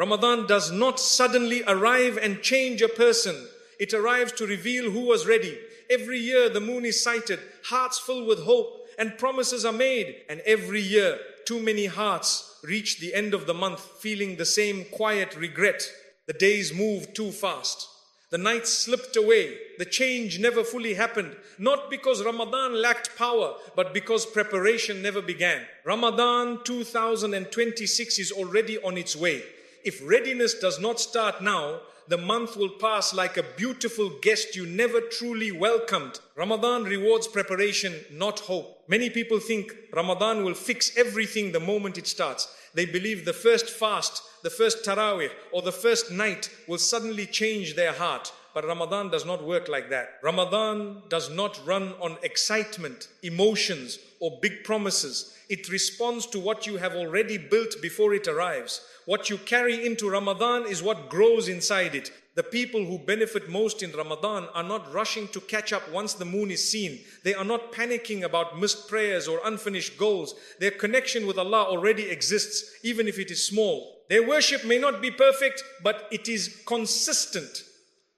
Ramadan does not suddenly arrive and change a person. It arrives to reveal who was ready. Every year the moon is sighted, hearts full with hope, and promises are made. And every year, too many hearts reach the end of the month feeling the same quiet regret. The days moved too fast. The nights slipped away. The change never fully happened. Not because Ramadan lacked power, but because preparation never began. Ramadan 2026 is already on its way. If readiness does not start now, the month will pass like a beautiful guest you never truly welcomed. Ramadan rewards preparation, not hope. Many people think Ramadan will fix everything the moment it starts. They believe the first fast, the first tarawih, or the first night will suddenly change their heart. But Ramadan does not work like that. Ramadan does not run on excitement, emotions, or big promises. It responds to what you have already built before it arrives. What you carry into Ramadan is what grows inside it. The people who benefit most in Ramadan are not rushing to catch up once the moon is seen. They are not panicking about missed prayers or unfinished goals. Their connection with Allah already exists, even if it is small. Their worship may not be perfect, but it is consistent.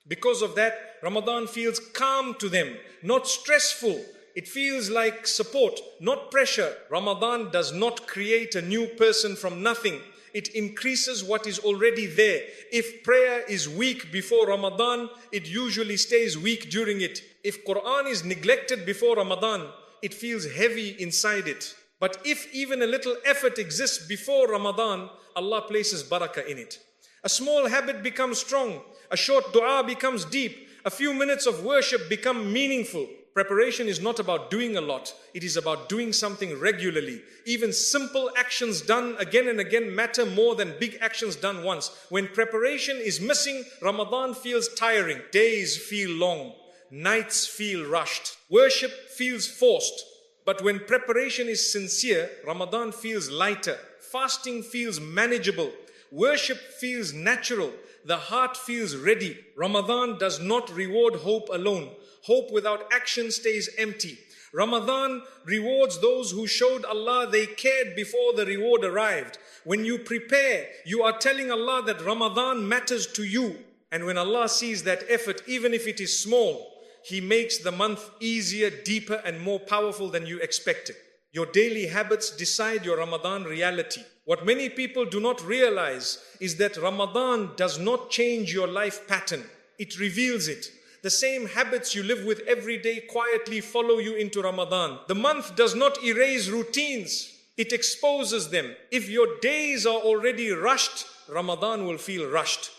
Because of that, Ramadan feels calm to them, not stressful. It feels like support, not pressure. Ramadan does not create a new person from nothing. It increases what is already there. If prayer is weak before Ramadan, it usually stays weak during it. If Quran is neglected before Ramadan, it feels heavy inside it. But if even a little effort exists before Ramadan, Allah places barakah in it. A small habit becomes strong. A short dua becomes deep. A few minutes of worship become meaningful. Preparation is not about doing a lot. It is about doing something regularly. Even simple actions done again and again matter more than big actions done once. When preparation is missing, Ramadan feels tiring. Days feel long. Nights feel rushed. Worship feels forced. But when preparation is sincere, Ramadan feels lighter. Fasting feels manageable. Worship feels natural. The heart feels ready. Ramadan does not reward hope alone. Hope without action stays empty. Ramadan rewards those who showed Allah they cared before the reward arrived. When you prepare, you are telling Allah that Ramadan matters to you. And when Allah sees that effort, even if it is small, He makes the month easier, deeper, and more powerful than you expected. Your daily habits decide your Ramadan reality. What many people do not realize is that Ramadan does not change your life pattern. It reveals it. The same habits you live with every day quietly follow you into Ramadan. The month does not erase routines. It exposes them. If your days are already rushed, Ramadan will feel rushed.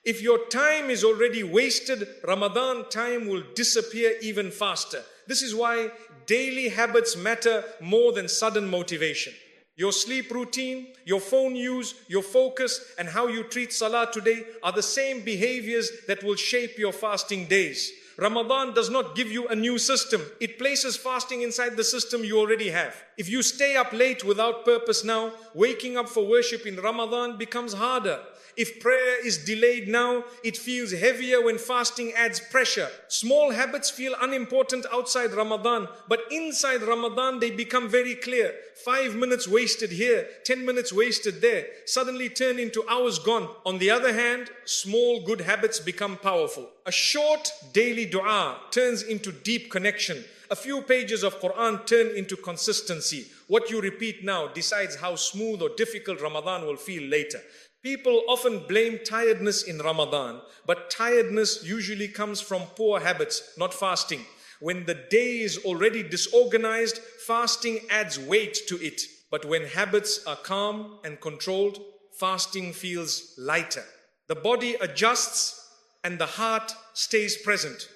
If your time is already wasted, Ramadan time will disappear even faster. This is why daily habits matter more than sudden motivation. Your sleep routine, your phone use, your focus, and how you treat salah today are the same behaviors that will shape your fasting days. Ramadan does not give you a new system. It places fasting inside the system you already have. If you stay up late without purpose now, waking up for worship in Ramadan becomes harder. If prayer is delayed now, it feels heavier when fasting adds pressure. Small habits feel unimportant outside Ramadan, but inside Ramadan they become very clear. 5 minutes wasted here, 10 minutes wasted there, suddenly turn into hours gone. On the other hand, small good habits become powerful. A short daily dua turns into deep connection. A few pages of Quran turn into consistency. What you repeat now decides how smooth or difficult Ramadan will feel later. People often blame tiredness in Ramadan, but tiredness usually comes from poor habits, not fasting. When the day is already disorganized, fasting adds weight to it. But when habits are calm and controlled, fasting feels lighter. The body adjusts and the heart stays present.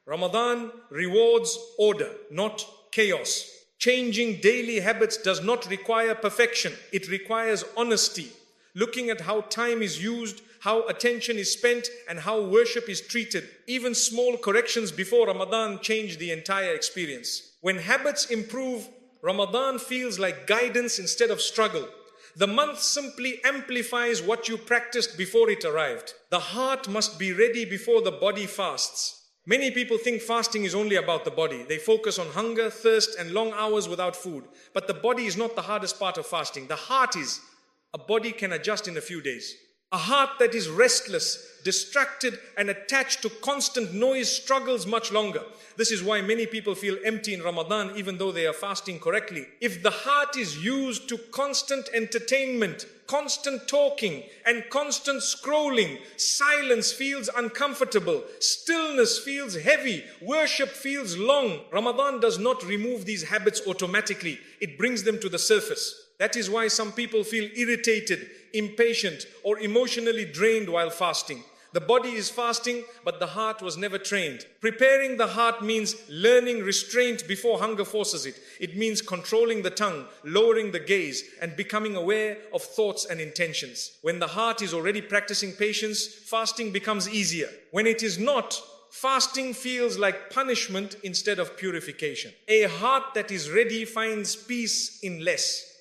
Ramadan rewards order, not chaos. Changing daily habits does not require perfection. It requires honesty. Looking at how time is used, how attention is spent, and how worship is treated. Even small corrections before Ramadan change the entire experience. When habits improve, Ramadan feels like guidance instead of struggle. The month simply amplifies what you practiced before it arrived. The heart must be ready before the body fasts. Many people think fasting is only about the body. They focus on hunger, thirst, and long hours without food. But the body is not the hardest part of fasting. The heart is. A body can adjust in a few days. A heart that is restless, distracted, and attached to constant noise struggles much longer. This is why many people feel empty in Ramadan even though they are fasting correctly. If the heart is used to constant entertainment, constant talking, and constant scrolling, silence feels uncomfortable, stillness feels heavy, worship feels long. Ramadan does not remove these habits automatically. It brings them to the surface. That is why some people feel irritated, impatient, or emotionally drained while fasting. The body is fasting, but the heart was never trained. Preparing the heart means learning restraint before hunger forces it. It means controlling the tongue, lowering the gaze, and becoming aware of thoughts and intentions. When the heart is already practicing patience, fasting becomes easier. When it is not, fasting feels like punishment instead of purification. A heart that is ready finds peace in less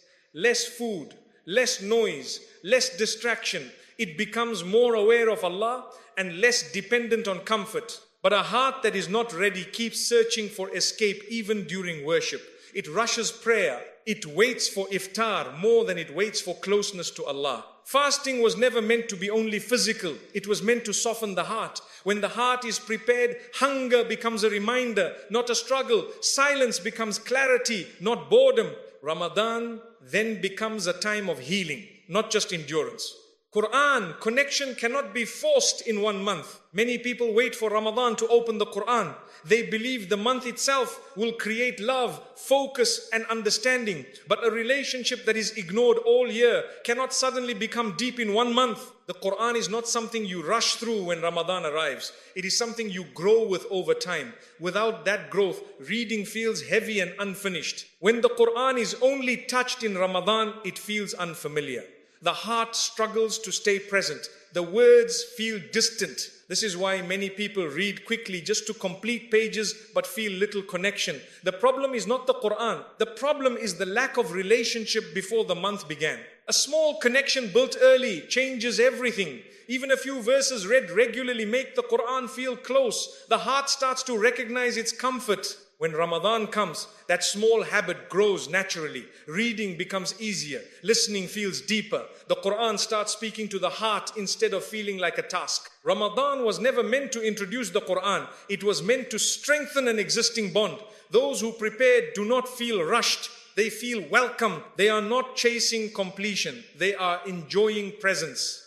food, less noise, less distraction. It becomes more aware of Allah and less dependent on comfort. But a heart that is not ready keeps searching for escape even during worship. It rushes prayer. It waits for iftar more than it waits for closeness to Allah. Fasting was never meant to be only physical. It was meant to soften the heart. When the heart is prepared, hunger becomes a reminder, not a struggle. Silence becomes clarity, not boredom. Ramadan then becomes a time of healing, not just endurance. Quran connection cannot be forced in 1 month. Many people wait for Ramadan to open the Quran. They believe the month itself will create love, focus, and understanding. But a relationship that is ignored all year cannot suddenly become deep in 1 month. The Quran is not something you rush through when Ramadan arrives. It is something you grow with over time. Without that growth, reading feels heavy and unfinished. When the Quran is only touched in Ramadan, it feels unfamiliar. The heart struggles to stay present. The words feel distant. This is why many people read quickly just to complete pages but feel little connection. The problem is not the Quran. The problem is the lack of relationship before the month began. A small connection built early changes everything. Even a few verses read regularly make the Quran feel close. The heart starts to recognize its comfort. When Ramadan comes, that small habit grows naturally. Reading becomes easier. Listening feels deeper. The Quran starts speaking to the heart instead of feeling like a task. Ramadan was never meant to introduce the Quran. It was meant to strengthen an existing bond. Those who prepared do not feel rushed. They feel welcome. They are not chasing completion. They are enjoying presence.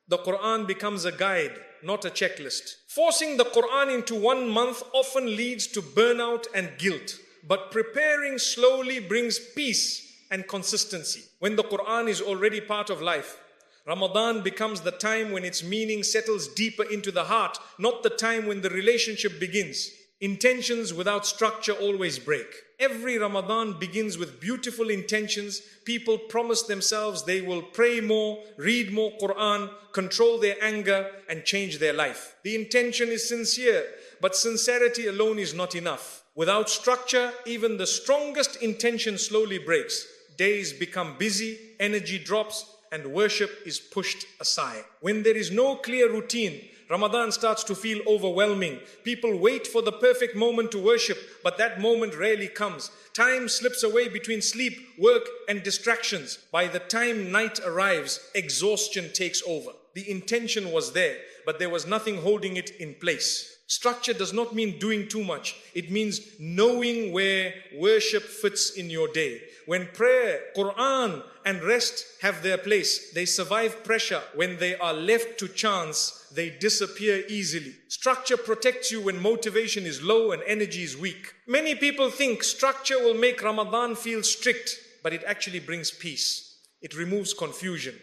The Quran becomes a guide, not a checklist. Forcing the Quran into 1 month often leads to burnout and guilt. But preparing slowly brings peace and consistency. When the Quran is already part of life, Ramadan becomes the time when its meaning settles deeper into the heart, not the time when the relationship begins. Intentions without structure always break. Every Ramadan begins with beautiful intentions. People promise themselves they will pray more, read more Quran, control their anger, and change their life. The intention is sincere, but sincerity alone is not enough. Without structure, even the strongest intention slowly breaks. Days become busy, energy drops, and worship is pushed aside. When there is no clear routine, Ramadan starts to feel overwhelming. People wait for the perfect moment to worship, but that moment rarely comes. Time slips away between sleep, work, and distractions. By the time night arrives, exhaustion takes over. The intention was there, but there was nothing holding it in place. Structure does not mean doing too much. It means knowing where worship fits in your day. When prayer, Quran, and rest have their place, they survive pressure. When they are left to chance, they disappear easily. Structure protects you when motivation is low and energy is weak. Many people think structure will make Ramadan feel strict, but it actually brings peace. It removes confusion.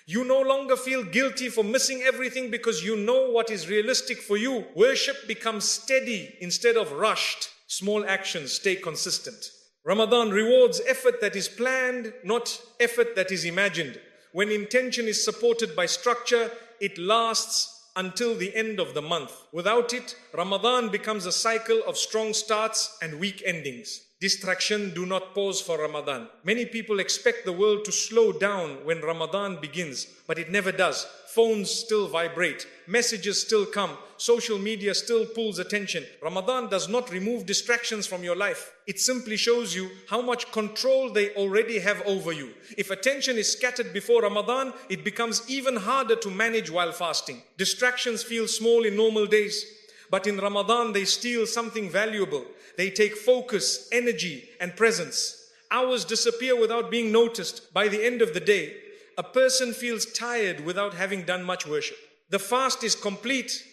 You no longer feel guilty for missing everything because you know what is realistic for you. Worship becomes steady instead of rushed. Small actions stay consistent. Ramadan rewards effort that is planned, not effort that is imagined. When intention is supported by structure, it lasts until the end of the month. Without it, Ramadan becomes a cycle of strong starts and weak endings. Distraction do not pause for Ramadan. Many people expect the world to slow down when Ramadan begins, but it never does. Phones still vibrate, messages still come, social media still pulls attention. Ramadan does not remove distractions from your life. It simply shows you how much control they already have over you. If attention is scattered before Ramadan, it becomes even harder to manage while fasting. Distractions feel small in normal days, but in Ramadan they steal something valuable. They take focus, energy, and presence. Hours disappear without being noticed. By the end of the day, a person feels tired without having done much worship. The fast is complete,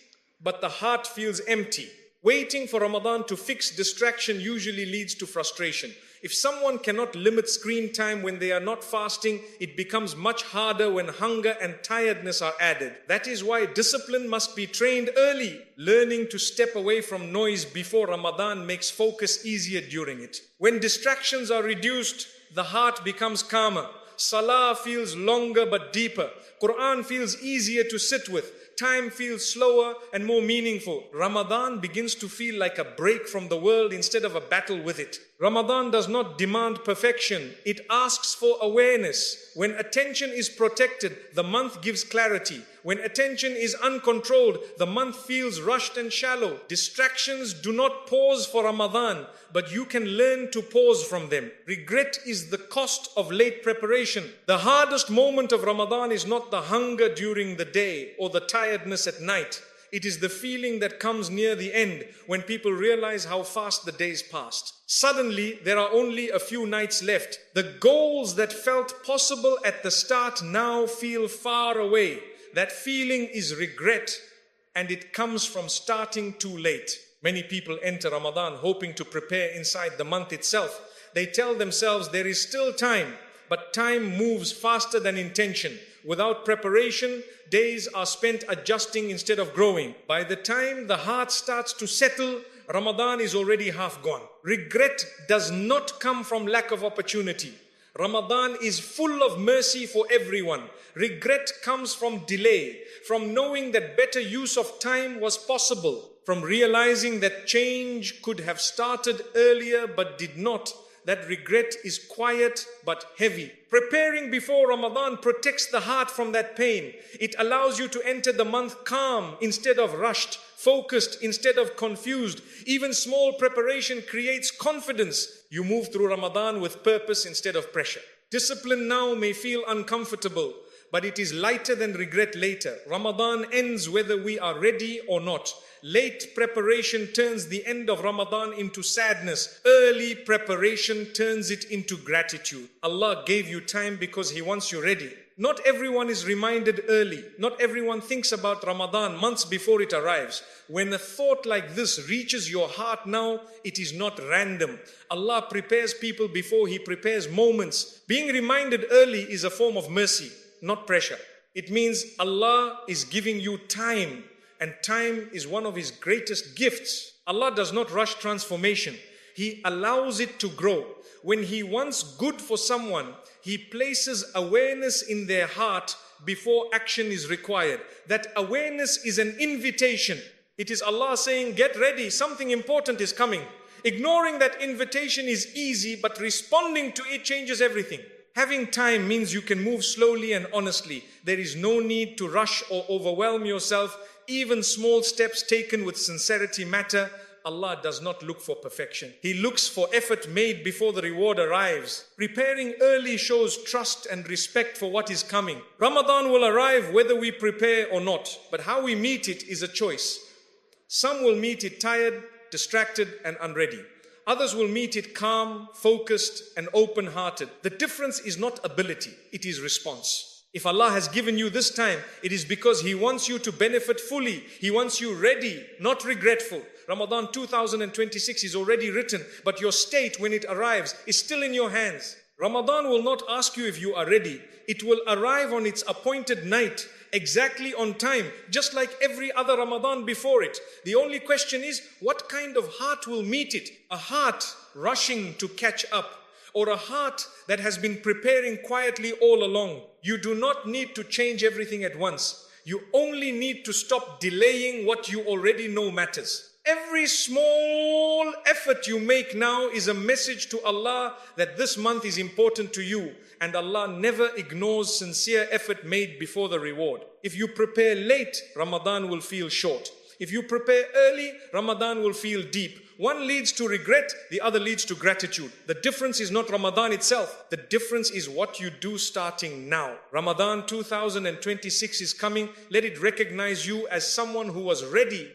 but the heart feels empty. Waiting for Ramadan to fix distraction usually leads to frustration. If someone cannot limit screen time when they are not fasting, it becomes much harder when hunger and tiredness are added. That is why discipline must be trained early. Learning to step away from noise before Ramadan makes focus easier during it. When distractions are reduced, the heart becomes calmer. Salah feels longer but deeper. Quran feels easier to sit with. Time feels slower and more meaningful. Ramadan begins to feel like a break from the world instead of a battle with it. Ramadan does not demand perfection. It asks for awareness. When attention is protected, the month gives clarity. When attention is uncontrolled, the month feels rushed and shallow. Distractions do not pause for Ramadan, but you can learn to pause from them. Regret is the cost of late preparation. The hardest moment of Ramadan is not the hunger during the day or the tiredness at night. It is the feeling that comes near the end when people realize how fast the days passed. Suddenly, there are only a few nights left. The goals that felt possible at the start now feel far away. That feeling is regret, and it comes from starting too late. Many people enter Ramadan hoping to prepare inside the month itself. They tell themselves there is still time, but time moves faster than intention. Without preparation, days are spent adjusting instead of growing. By the time the heart starts to settle, Ramadan is already half gone. Regret does not come from lack of opportunity. Ramadan is full of mercy for everyone. Regret comes from delay, from knowing that better use of time was possible, from realizing that change could have started earlier but did not. That regret is quiet but heavy. Preparing before Ramadan protects the heart from that pain. It allows you to enter the month calm instead of rushed, focused instead of confused. Even small preparation creates confidence. You move through Ramadan with purpose instead of pressure. Discipline now may feel uncomfortable, but it is lighter than regret later. Ramadan ends whether we are ready or not. Late preparation turns the end of Ramadan into sadness. Early preparation turns it into gratitude. Allah gave you time because He wants you ready. Not everyone is reminded early. Not everyone thinks about Ramadan months before it arrives. When a thought like this reaches your heart now, it is not random. Allah prepares people before He prepares moments. Being reminded early is a form of mercy, not pressure. It means Allah is giving you time, and time is one of His greatest gifts. Allah does not rush transformation. He allows it to grow. When He wants good for someone, He places awareness in their heart before action is required. That awareness is an invitation. It is Allah saying, get ready, something important is coming. Ignoring that invitation is easy, but responding to it changes everything. Having time means you can move slowly and honestly. There is no need to rush or overwhelm yourself. Even small steps taken with sincerity matter. Allah does not look for perfection. He looks for effort made before the reward arrives. Preparing early shows trust and respect for what is coming. Ramadan will arrive whether we prepare or not, but how we meet it is a choice. Some will meet it tired, distracted, and unready. Others will meet it calm, focused, and open-hearted. The difference is not ability, it is response. If Allah has given you this time, it is because He wants you to benefit fully. He wants you ready, not regretful. Ramadan 2026 is already written, but your state when it arrives is still in your hands. Ramadan will not ask you if you are ready. It will arrive on its appointed night, exactly on time, just like every other Ramadan before it. The only question is, what kind of heart will meet it? A heart rushing to catch up, or a heart that has been preparing quietly all along. You do not need to change everything at once. You only need to stop delaying what you already know matters. Every small effort you make now is a message to Allah that this month is important to you, and Allah never ignores sincere effort made before the reward. If you prepare late, Ramadan will feel short. If you prepare early, Ramadan will feel deep. One leads to regret, the other leads to gratitude. The difference is not Ramadan itself. The difference is what you do starting now. Ramadan 2026 is coming. Let it recognize you as someone who was ready